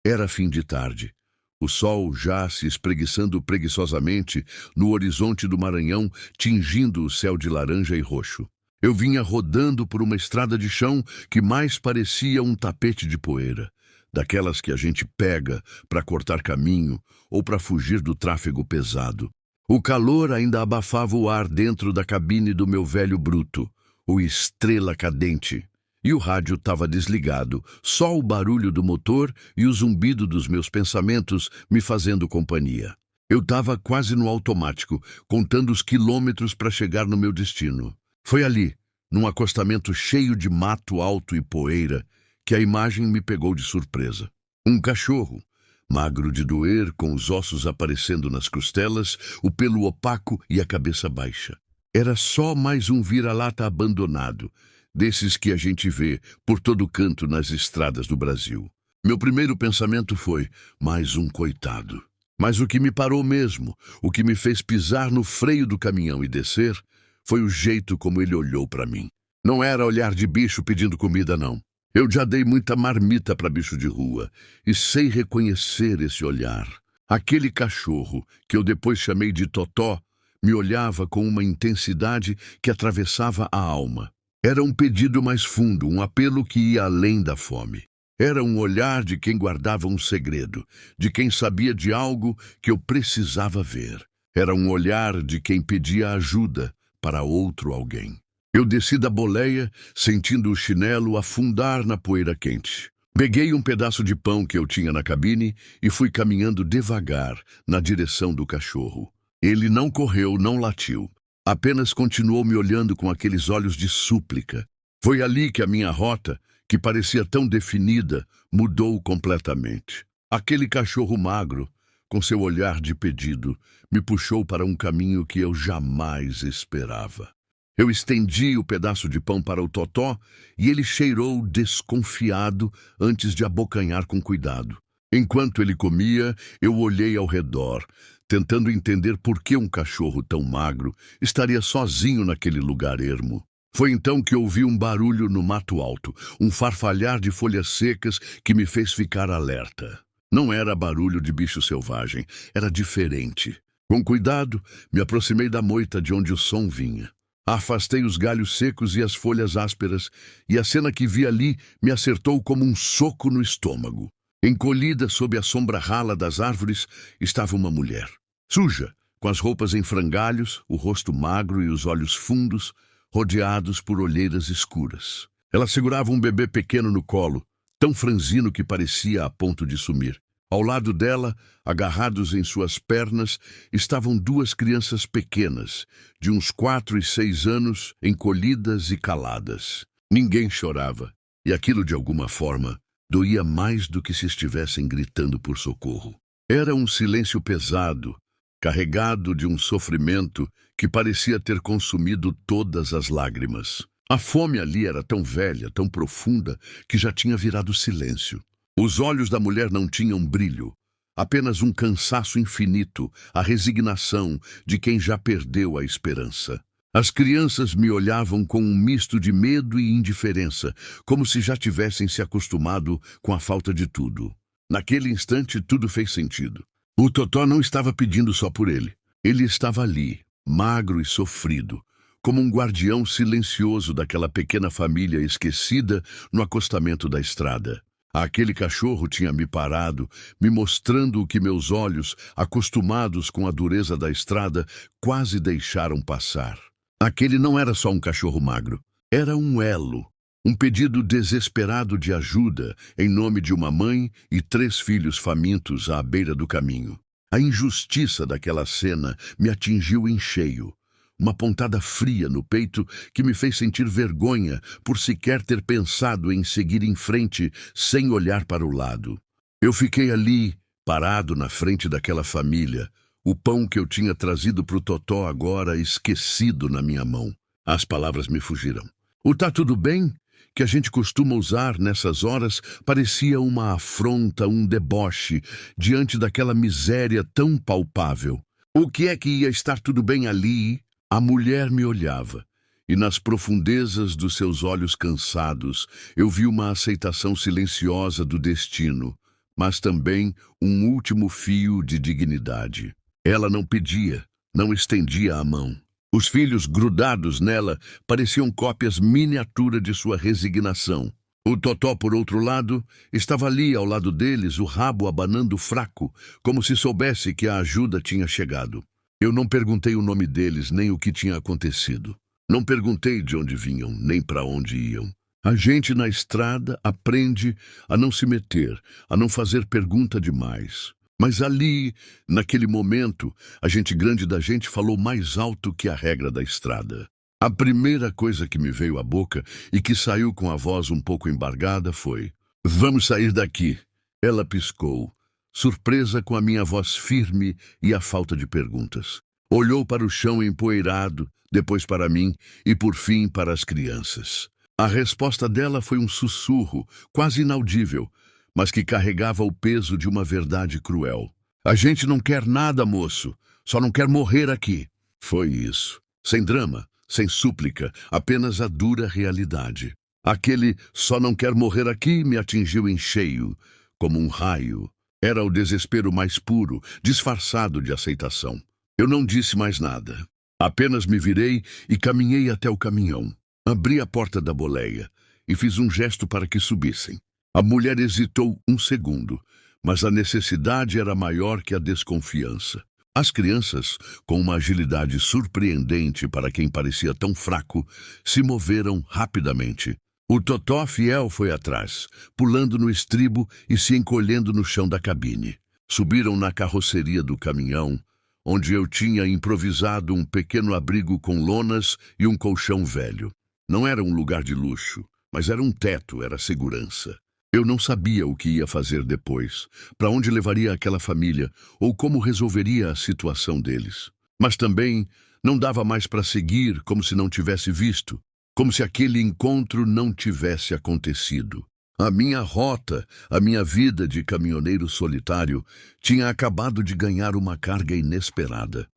Era fim de tarde. O sol já se espreguiçando preguiçosamente no horizonte do Maranhão, tingindo o céu de laranja e roxo. Eu vinha rodando por uma estrada de chão que mais parecia um tapete de poeira, daquelas que a gente pega para cortar caminho ou para fugir do tráfego pesado. O calor ainda abafava o ar dentro da cabine do meu velho bruto, o Estrela Cadente. E o rádio estava desligado, só o barulho do motor e o zumbido dos meus pensamentos me fazendo companhia. Eu estava quase no automático, contando os quilômetros para chegar no meu destino. Foi ali, num acostamento cheio de mato alto e poeira, que a imagem me pegou de surpresa. Um cachorro, magro de doer, com os ossos aparecendo nas costelas, o pelo opaco e a cabeça baixa. Era só mais um vira-lata abandonado, desses que a gente vê por todo canto nas estradas do Brasil. Meu primeiro pensamento foi, mais um coitado. Mas o que me parou mesmo, o que me fez pisar no freio do caminhão e descer, foi o jeito como ele olhou para mim. Não era olhar de bicho pedindo comida, não. Eu já dei muita marmita para bicho de rua e sei reconhecer esse olhar. Aquele cachorro, que eu depois chamei de Totó, me olhava com uma intensidade que atravessava a alma. Era um pedido mais fundo, um apelo que ia além da fome. Era um olhar de quem guardava um segredo, de quem sabia de algo que eu precisava ver. Era um olhar de quem pedia ajuda para outro alguém. Eu desci da boleia, sentindo o chinelo afundar na poeira quente. Peguei um pedaço de pão que eu tinha na cabine e fui caminhando devagar na direção do cachorro. Ele não correu, não latiu. Apenas continuou me olhando com aqueles olhos de súplica. Foi ali que a minha rota, que parecia tão definida, mudou completamente. Aquele cachorro magro, com seu olhar de pedido, me puxou para um caminho que eu jamais esperava. Eu estendi o pedaço de pão para o Totó e ele cheirou desconfiado antes de abocanhar com cuidado. Enquanto ele comia, eu olhei ao redor, tentando entender por que um cachorro tão magro estaria sozinho naquele lugar ermo. Foi então que ouvi um barulho no mato alto, um farfalhar de folhas secas que me fez ficar alerta. Não era barulho de bicho selvagem, era diferente. Com cuidado, me aproximei da moita de onde o som vinha. Afastei os galhos secos e as folhas ásperas, e a cena que vi ali me acertou como um soco no estômago. Encolhida sob a sombra rala das árvores, estava uma mulher. Suja, com as roupas em frangalhos, o rosto magro e os olhos fundos, rodeados por olheiras escuras. Ela segurava um bebê pequeno no colo, tão franzino que parecia a ponto de sumir. Ao lado dela, agarrados em suas pernas, estavam duas crianças pequenas, de uns 4 e 6 anos, encolhidas e caladas. Ninguém chorava, e aquilo, de alguma forma, doía mais do que se estivessem gritando por socorro. Era um silêncio pesado, carregado de um sofrimento que parecia ter consumido todas as lágrimas. A fome ali era tão velha, tão profunda, que já tinha virado silêncio. Os olhos da mulher não tinham brilho, apenas um cansaço infinito, a resignação de quem já perdeu a esperança. As crianças me olhavam com um misto de medo e indiferença, como se já tivessem se acostumado com a falta de tudo. Naquele instante, tudo fez sentido. O Totó não estava pedindo só por ele. Ele estava ali, magro e sofrido, como um guardião silencioso daquela pequena família esquecida no acostamento da estrada. Aquele cachorro tinha me parado, me mostrando o que meus olhos, acostumados com a dureza da estrada, quase deixaram passar. Aquele não era só um cachorro magro, era um elo, um pedido desesperado de ajuda em nome de uma mãe e 3 filhos famintos à beira do caminho. A injustiça daquela cena me atingiu em cheio. Uma pontada fria no peito que me fez sentir vergonha por sequer ter pensado em seguir em frente sem olhar para o lado. Eu fiquei ali, parado na frente daquela família, o pão que eu tinha trazido para o Totó agora esquecido na minha mão. As palavras me fugiram. O "tá tudo bem", que a gente costuma usar nessas horas, parecia uma afronta, um deboche, diante daquela miséria tão palpável. O que é que ia estar tudo bem ali? A mulher me olhava, e nas profundezas dos seus olhos cansados, eu vi uma aceitação silenciosa do destino, mas também um último fio de dignidade. Ela não pedia, não estendia a mão. Os filhos grudados nela pareciam cópias miniatura de sua resignação. O Totó, por outro lado, estava ali ao lado deles, o rabo abanando fraco, como se soubesse que a ajuda tinha chegado. Eu não perguntei o nome deles nem o que tinha acontecido. Não perguntei de onde vinham, nem para onde iam. A gente na estrada aprende a não se meter, a não fazer pergunta demais. Mas ali, naquele momento, a gente grande da gente falou mais alto que a regra da estrada. A primeira coisa que me veio à boca e que saiu com a voz um pouco embargada foi: "Vamos sair daqui." Ela piscou, surpresa com a minha voz firme e a falta de perguntas. Olhou para o chão empoeirado, depois para mim e por fim para as crianças. A resposta dela foi um sussurro, quase inaudível, mas que carregava o peso de uma verdade cruel. "A gente não quer nada, moço. Só não quer morrer aqui." Foi isso. Sem drama, sem súplica, apenas a dura realidade. Aquele "só não quer morrer aqui" me atingiu em cheio, como um raio. Era o desespero mais puro, disfarçado de aceitação. Eu não disse mais nada. Apenas me virei e caminhei até o caminhão. Abri a porta da boleia e fiz um gesto para que subissem. A mulher hesitou um segundo, mas a necessidade era maior que a desconfiança. As crianças, com uma agilidade surpreendente para quem parecia tão fraco, se moveram rapidamente. O Totó fiel foi atrás, pulando no estribo e se encolhendo no chão da cabine. Subiram na carroceria do caminhão, onde eu tinha improvisado um pequeno abrigo com lonas e um colchão velho. Não era um lugar de luxo, mas era um teto, era segurança. Eu não sabia o que ia fazer depois, para onde levaria aquela família ou como resolveria a situação deles. Mas também não dava mais para seguir como se não tivesse visto, como se aquele encontro não tivesse acontecido. A minha rota, a minha vida de caminhoneiro solitário, tinha acabado de ganhar uma carga inesperada.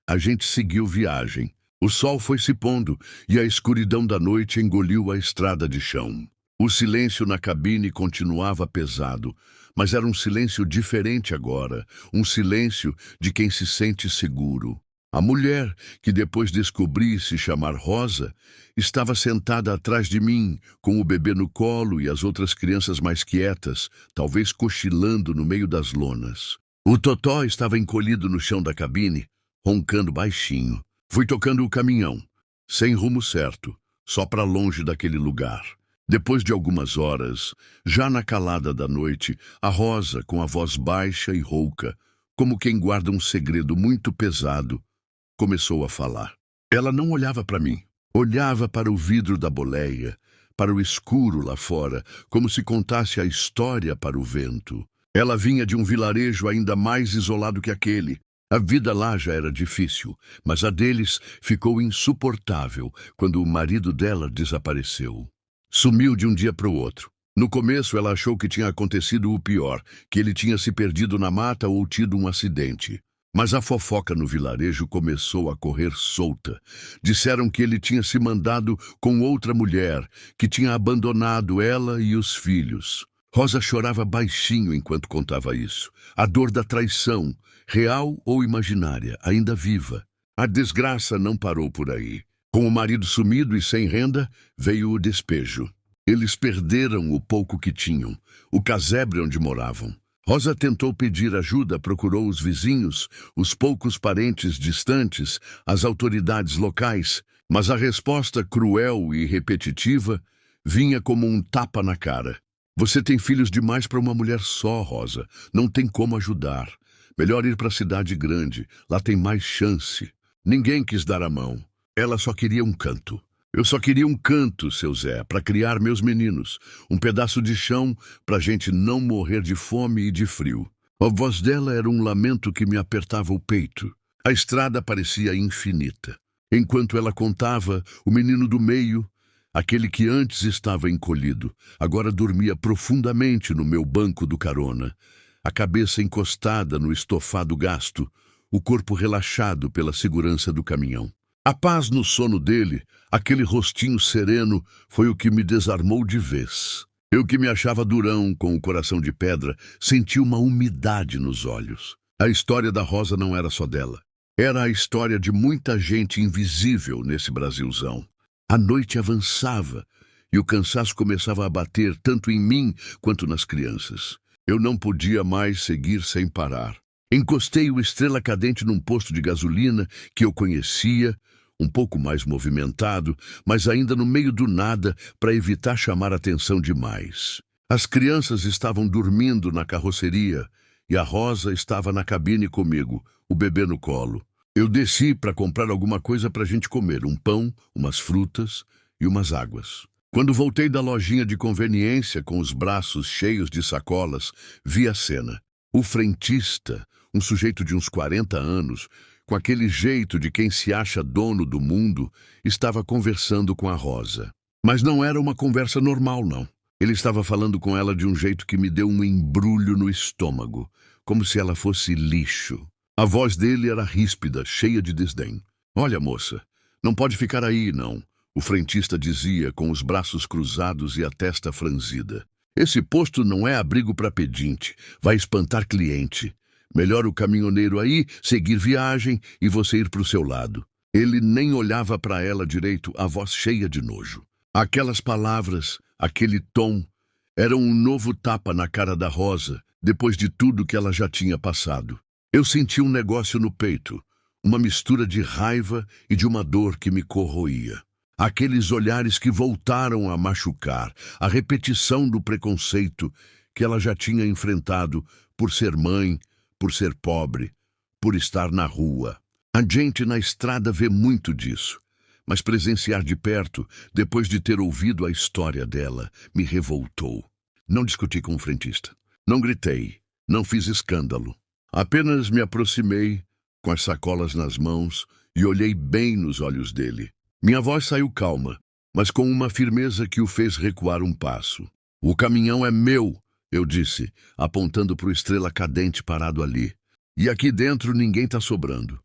A gente seguiu viagem. O sol foi se pondo e a escuridão da noite engoliu a estrada de chão. O silêncio na cabine continuava pesado, mas era um silêncio diferente agora, um silêncio de quem se sente seguro. A mulher, que depois descobri se chamar Rosa, estava sentada atrás de mim, com o bebê no colo e as outras crianças mais quietas, talvez cochilando no meio das lonas. O Totó estava encolhido no chão da cabine, roncando baixinho. Fui tocando o caminhão, sem rumo certo, só para longe daquele lugar. Depois de algumas horas, já na calada da noite, a Rosa, com a voz baixa e rouca, como quem guarda um segredo muito pesado, começou a falar. Ela não olhava para mim, olhava para o vidro da boleia, para o escuro lá fora, como se contasse a história para o vento. Ela vinha de um vilarejo ainda mais isolado que aquele. A vida lá já era difícil, mas a deles ficou insuportável quando o marido dela desapareceu. Sumiu de um dia para o outro. No começo ela achou que tinha acontecido o pior, que ele tinha se perdido na mata ou tido um acidente. Mas a fofoca no vilarejo começou a correr solta. Disseram que ele tinha se mandado com outra mulher, que tinha abandonado ela e os filhos. Rosa chorava baixinho enquanto contava isso. A dor da traição, real ou imaginária, ainda viva. A desgraça não parou por aí. Com o marido sumido e sem renda, veio o despejo. Eles perderam o pouco que tinham, o casebre onde moravam. Rosa tentou pedir ajuda, procurou os vizinhos, os poucos parentes distantes, as autoridades locais, mas a resposta cruel e repetitiva vinha como um tapa na cara. "Você tem filhos demais para uma mulher só, Rosa. Não tem como ajudar. Melhor ir para a cidade grande. Lá tem mais chance." Ninguém quis dar a mão. Ela só queria um canto. Eu só queria um canto, seu Zé, para criar meus meninos. Um pedaço de chão para a gente não morrer de fome e de frio. A voz dela era um lamento que me apertava o peito. A estrada parecia infinita. Enquanto ela contava, o menino do meio, aquele que antes estava encolhido, agora dormia profundamente no meu banco do carona, a cabeça encostada no estofado gasto, o corpo relaxado pela segurança do caminhão. A paz no sono dele, aquele rostinho sereno, foi o que me desarmou de vez. Eu que me achava durão, com o coração de pedra, senti uma umidade nos olhos. A história da Rosa não era só dela. Era a história de muita gente invisível nesse Brasilzão. A noite avançava e o cansaço começava a bater tanto em mim quanto nas crianças. Eu não podia mais seguir sem parar. Encostei o Estrela Cadente num posto de gasolina que eu conhecia, um pouco mais movimentado, mas ainda no meio do nada para evitar chamar atenção demais. As crianças estavam dormindo na carroceria e a Rosa estava na cabine comigo, o bebê no colo. Eu desci para comprar alguma coisa para a gente comer, um pão, umas frutas e umas águas. Quando voltei da lojinha de conveniência com os braços cheios de sacolas, vi a cena. O frentista, um sujeito de uns 40 anos, com aquele jeito de quem se acha dono do mundo, estava conversando com a Rosa. Mas não era uma conversa normal, não. Ele estava falando com ela de um jeito que me deu um embrulho no estômago, como se ela fosse lixo. A voz dele era ríspida, cheia de desdém. "Olha, moça, não pode ficar aí, não", o frentista dizia, com os braços cruzados e a testa franzida. "Esse posto não é abrigo para pedinte, vai espantar cliente. Melhor o caminhoneiro aí seguir viagem e você ir para o seu lado." Ele nem olhava para ela direito, a voz cheia de nojo. Aquelas palavras, aquele tom, eram um novo tapa na cara da Rosa, depois de tudo que ela já tinha passado. Eu senti um negócio no peito, uma mistura de raiva e de uma dor que me corroía. Aqueles olhares que voltaram a machucar, a repetição do preconceito que ela já tinha enfrentado por ser mãe, por ser pobre, por estar na rua. A gente na estrada vê muito disso, mas presenciar de perto, depois de ter ouvido a história dela, me revoltou. Não discuti com o frentista, não gritei, não fiz escândalo. Apenas me aproximei, com as sacolas nas mãos, e olhei bem nos olhos dele. Minha voz saiu calma, mas com uma firmeza que o fez recuar um passo. "O caminhão é meu", eu disse, apontando para o Estrela Cadente parado ali. "E aqui dentro ninguém está sobrando."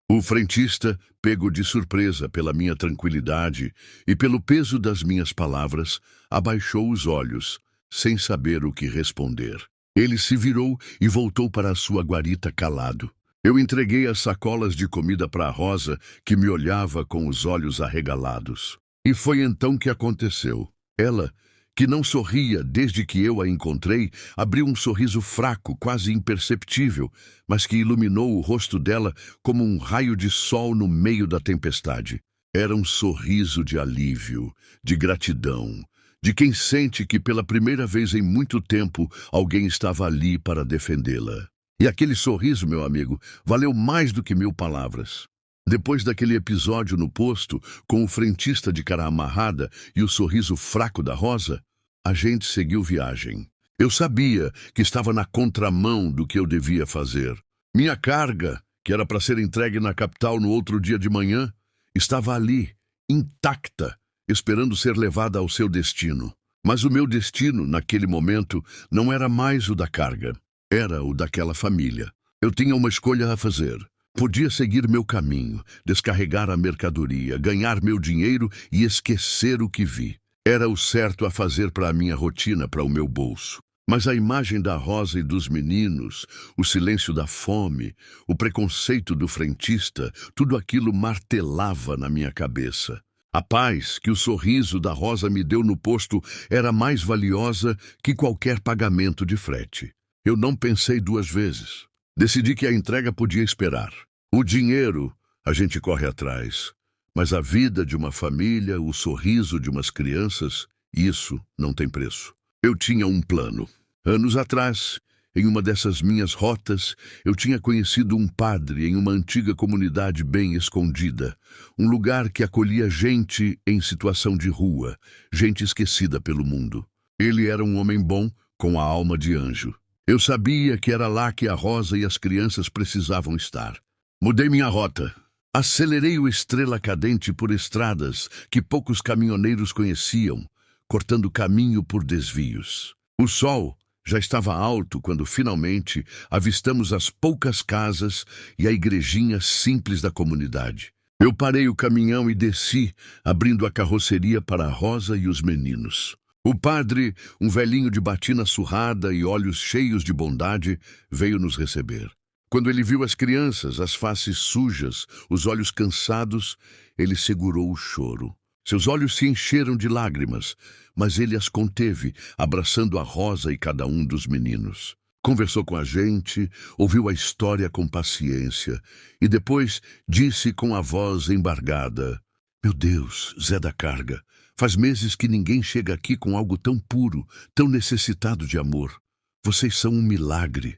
O frentista, pego de surpresa pela minha tranquilidade e pelo peso das minhas palavras, abaixou os olhos, sem saber o que responder. Ele se virou e voltou para a sua guarita calado. Eu entreguei as sacolas de comida para a Rosa, que me olhava com os olhos arregalados. E foi então que aconteceu. Ela, que não sorria desde que eu a encontrei, abriu um sorriso fraco, quase imperceptível, mas que iluminou o rosto dela como um raio de sol no meio da tempestade. Era um sorriso de alívio, de gratidão, de quem sente que pela primeira vez em muito tempo alguém estava ali para defendê-la. E aquele sorriso, meu amigo, valeu mais do que 1000 palavras. Depois daquele episódio no posto, com o frentista de cara amarrada e o sorriso fraco da Rosa, a gente seguiu viagem. Eu sabia que estava na contramão do que eu devia fazer. Minha carga, que era para ser entregue na capital no outro dia de manhã, estava ali, intacta, esperando ser levada ao seu destino. Mas o meu destino, naquele momento, não era mais o da carga. Era o daquela família. Eu tinha uma escolha a fazer. Podia seguir meu caminho, descarregar a mercadoria, ganhar meu dinheiro e esquecer o que vi. Era o certo a fazer para a minha rotina, para o meu bolso. Mas a imagem da Rosa e dos meninos, o silêncio da fome, o preconceito do frentista, tudo aquilo martelava na minha cabeça. A paz que o sorriso da Rosa me deu no posto era mais valiosa que qualquer pagamento de frete. Eu não pensei 2 vezes. Decidi que a entrega podia esperar. O dinheiro, a gente corre atrás. Mas a vida de uma família, o sorriso de umas crianças, isso não tem preço. Eu tinha um plano. Anos atrás, em uma dessas minhas rotas, eu tinha conhecido um padre em uma antiga comunidade bem escondida. Um lugar que acolhia gente em situação de rua, gente esquecida pelo mundo. Ele era um homem bom, com a alma de anjo. Eu sabia que era lá que a Rosa e as crianças precisavam estar. Mudei minha rota. Acelerei o Estrela Cadente por estradas que poucos caminhoneiros conheciam, cortando caminho por desvios. O sol já estava alto quando finalmente avistamos as poucas casas e a igrejinha simples da comunidade. Eu parei o caminhão e desci, abrindo a carroceria para a Rosa e os meninos. O padre, um velhinho de batina surrada e olhos cheios de bondade, veio nos receber. Quando ele viu as crianças, as faces sujas, os olhos cansados, ele segurou o choro. Seus olhos se encheram de lágrimas, mas ele as conteve, abraçando a Rosa e cada um dos meninos. Conversou com a gente, ouviu a história com paciência e depois disse com a voz embargada: Meu Deus, Zé da Carga, faz meses que ninguém chega aqui com algo tão puro, tão necessitado de amor. Vocês são um milagre.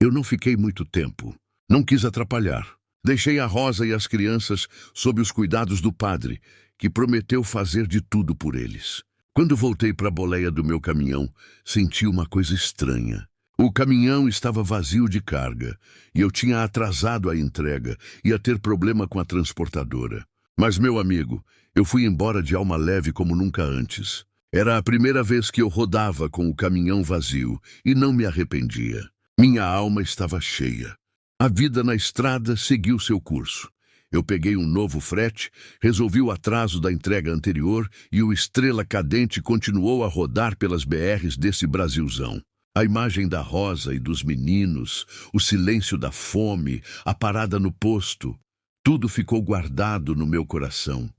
Eu não fiquei muito tempo. Não quis atrapalhar. Deixei a Rosa e as crianças sob os cuidados do padre, que prometeu fazer de tudo por eles. Quando voltei para a boleia do meu caminhão, senti uma coisa estranha. O caminhão estava vazio de carga, e eu tinha atrasado a entrega, ia ter problema com a transportadora. Mas, meu amigo, eu fui embora de alma leve como nunca antes. Era a primeira vez que eu rodava com o caminhão vazio, e não me arrependia. Minha alma estava cheia. A vida na estrada seguiu seu curso. Eu peguei um novo frete, resolvi o atraso da entrega anterior e o Estrela Cadente continuou a rodar pelas BRs desse Brasilzão. A imagem da Rosa e dos meninos, o silêncio da fome, a parada no posto, tudo ficou guardado no meu coração.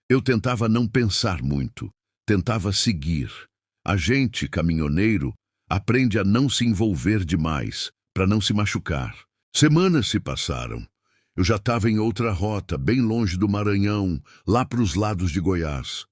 Eu tentava não pensar muito, tentava seguir. A gente, caminhoneiro, aprende a não se envolver demais, para não se machucar. Semanas se passaram. Eu já estava em outra rota, bem longe do Maranhão, lá para os lados de Goiás.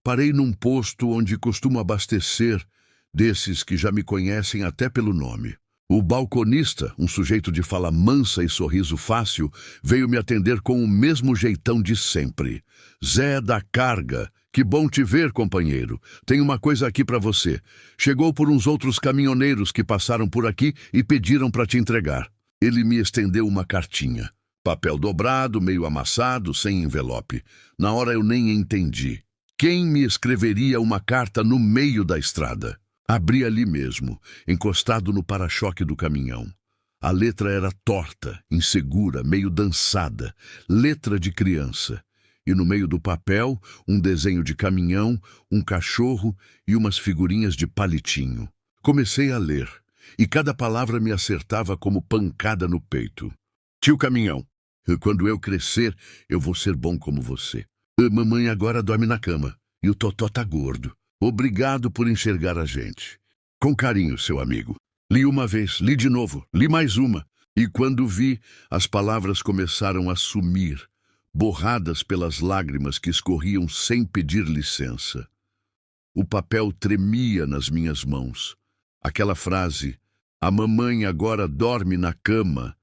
Parei num posto onde costumo abastecer, desses que já me conhecem até pelo nome. O balconista, um sujeito de fala mansa e sorriso fácil, veio me atender com o mesmo jeitão de sempre. Zé da Carga, que bom te ver, companheiro. Tem uma coisa aqui para você. Chegou por uns outros caminhoneiros que passaram por aqui e pediram para te entregar. Ele me estendeu uma cartinha. Papel dobrado, meio amassado, sem envelope. Na hora eu nem entendi. Quem me escreveria uma carta no meio da estrada? Abri ali mesmo, encostado no para-choque do caminhão. A letra era torta, insegura, meio dançada, letra de criança. E no meio do papel, um desenho de caminhão, um cachorro e umas figurinhas de palitinho. Comecei a ler, e cada palavra me acertava como pancada no peito. Tio Caminhão, quando eu crescer, eu vou ser bom como você. Mamãe agora dorme na cama, e o Totó tá gordo. Obrigado por enxergar a gente. Com carinho, seu amigo. Li uma vez, li de novo, li mais uma. E quando vi, as palavras começaram a sumir, borradas pelas lágrimas que escorriam sem pedir licença. O papel tremia nas minhas mãos. Aquela frase, a mamãe agora dorme na cama,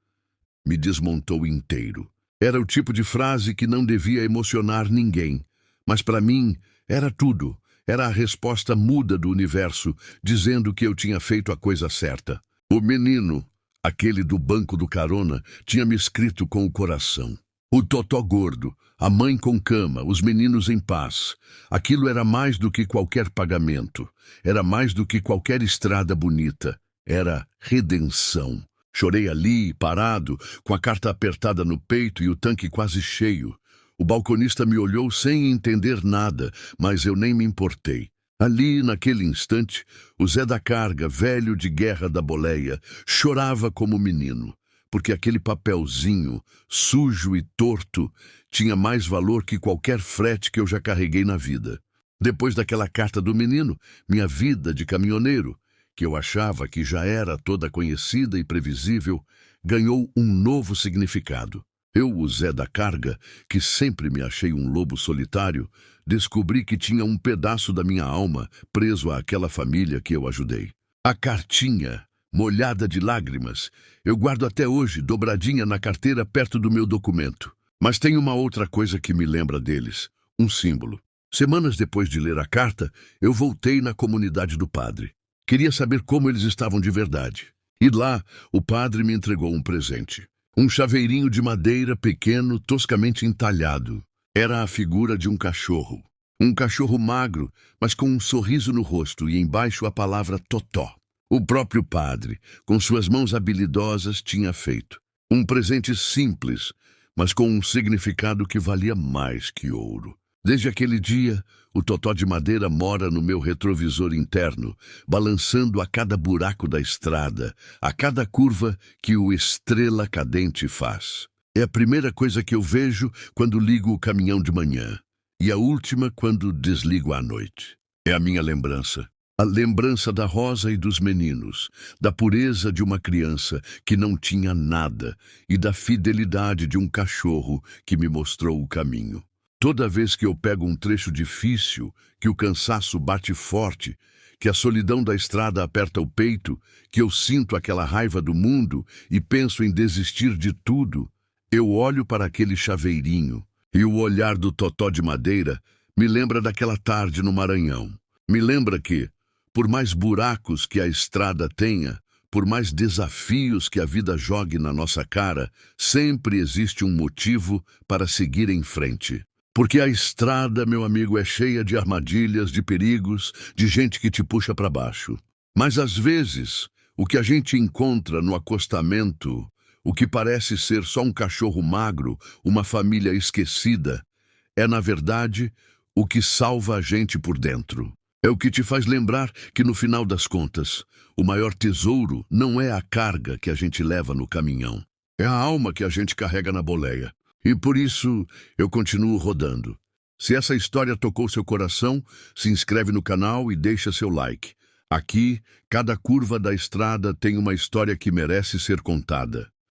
me desmontou inteiro. Era o tipo de frase que não devia emocionar ninguém, mas para mim era tudo. Era a resposta muda do universo, dizendo que eu tinha feito a coisa certa. O menino, aquele do banco do carona, tinha me escrito com o coração. O Totó gordo, a mãe com cama, os meninos em paz. Aquilo era mais do que qualquer pagamento. Era mais do que qualquer estrada bonita. Era redenção. Chorei ali, parado, com a carta apertada no peito e o tanque quase cheio. O balconista me olhou sem entender nada, mas eu nem me importei. Ali, naquele instante, o Zé da Carga, velho de guerra da boleia, chorava como menino, porque aquele papelzinho, sujo e torto, tinha mais valor que qualquer frete que eu já carreguei na vida. Depois daquela carta do menino, minha vida de caminhoneiro, que eu achava que já era toda conhecida e previsível, ganhou um novo significado. Eu, o Zé da Carga, que sempre me achei um lobo solitário, descobri que tinha um pedaço da minha alma preso àquela família que eu ajudei. A cartinha, molhada de lágrimas, eu guardo até hoje, dobradinha na carteira perto do meu documento. Mas tem uma outra coisa que me lembra deles, um símbolo. Semanas depois de ler a carta, eu voltei na comunidade do padre. Queria saber como eles estavam de verdade. E lá, o padre me entregou um presente. Um chaveirinho de madeira pequeno, toscamente entalhado. Era a figura de um cachorro. Um cachorro magro, mas com um sorriso no rosto e embaixo a palavra Totó. O próprio padre, com suas mãos habilidosas, tinha feito. Um presente simples, mas com um significado que valia mais que ouro. Desde aquele dia, o totó de madeira mora no meu retrovisor interno, balançando a cada buraco da estrada, a cada curva que o estrela cadente faz. É a primeira coisa que eu vejo quando ligo o caminhão de manhã, e a última quando desligo à noite. É a minha lembrança. A lembrança da rosa e dos meninos, da pureza de uma criança que não tinha nada e da fidelidade de um cachorro que me mostrou o caminho. Toda vez que eu pego um trecho difícil, que o cansaço bate forte, que a solidão da estrada aperta o peito, que eu sinto aquela raiva do mundo e penso em desistir de tudo, eu olho para aquele chaveirinho e o olhar do totó de madeira me lembra daquela tarde no Maranhão. Me lembra que, por mais buracos que a estrada tenha, por mais desafios que a vida jogue na nossa cara, sempre existe um motivo para seguir em frente. Porque a estrada, meu amigo, é cheia de armadilhas, de perigos, de gente que te puxa para baixo. Mas às vezes, o que a gente encontra no acostamento, o que parece ser só um cachorro magro, uma família esquecida, é, na verdade, o que salva a gente por dentro. É o que te faz lembrar que, no final das contas, o maior tesouro não é a carga que a gente leva no caminhão. É a alma que a gente carrega na boleia. E por isso, eu continuo rodando. Se essa história tocou seu coração, se inscreve no canal e deixa seu like. Aqui, cada curva da estrada tem uma história que merece ser contada.